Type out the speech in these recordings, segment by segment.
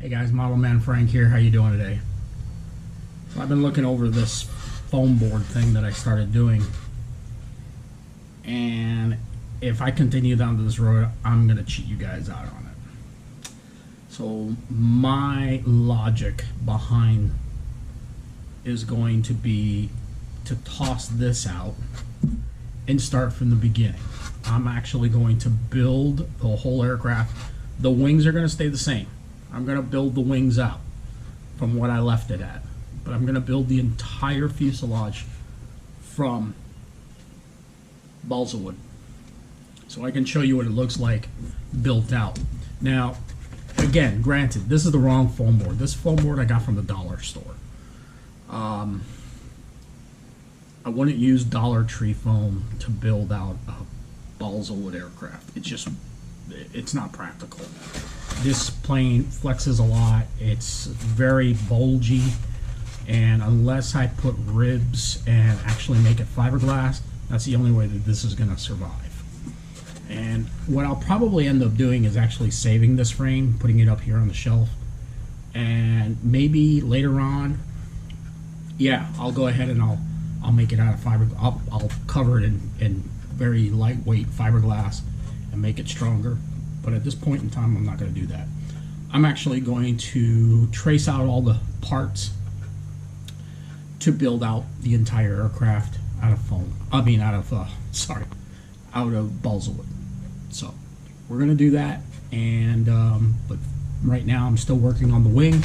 Hey guys, Model Man Frank here. How you doing today? So I've been looking over this foam board thing that I started doing, and if I continue down this road, I'm gonna cheat you guys out on it. So my logic behind is going to be to toss this out and start from the beginning. I'm actually going to build the whole aircraft. The wings are going to stay the same. I'm going to build the wings out from what I left it at, but I'm going to build the entire fuselage from balsa wood, so I can show you what it looks like built out. Now, again, granted, this is the wrong foam board. This foam board I got from the dollar store. I wouldn't use Dollar Tree foam to build out a balsa wood aircraft. It's not practical. This plane flexes a lot. It's very bulgy, and unless I put ribs and actually make it fiberglass, that's the only way that this is going to survive. And what I'll probably end up doing is actually saving this frame, putting it up here on the shelf, and maybe later on, yeah, I'll go ahead and I'll make it out of fiber. I'll cover it in very lightweight fiberglass and make it stronger. But at this point in time, I'm not going to do that. I'm actually going to trace out all the parts to build out the entire aircraft out of foam. Out of balsa wood. So we're going to do that. And but right now, I'm still working on the wing.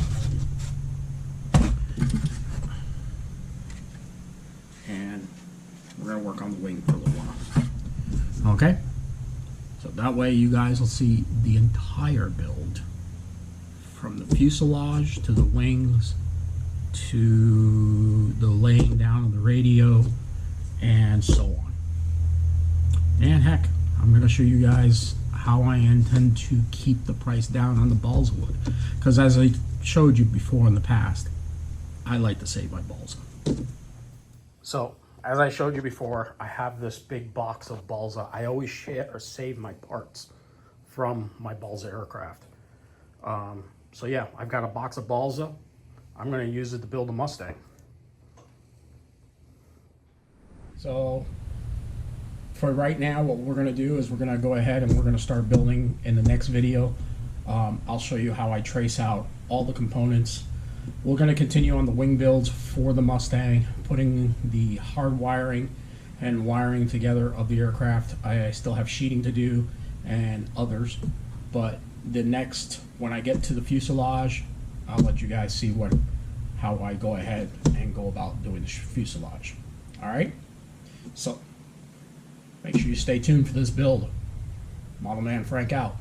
And we're going to work on the wing for a little while. Okay? So that way you guys will see the entire build, from the fuselage to the wings to the laying down of the radio and so on. And heck, I'm going to show you guys how I intend to keep the price down on the balsa wood, because as I showed you before in the past, I like to save my balsa. So as I showed you before, I have this big box of balsa. I always share or save my parts from my balsa aircraft. So yeah, I've got a box of balsa. I'm going to use it to build a Mustang. So for right now, what we're going to do is we're going to go ahead and we're going to start building in the next video. I'll show you how I trace out all the components. We're going to continue on the wing builds for the Mustang, putting the hard wiring and wiring together of the aircraft. I still have sheeting to do and others, but the next, when I get to the fuselage, I'll let you guys see how I go ahead and go about doing the fuselage. Alright, so make sure you stay tuned for this build. Model Man Frank out.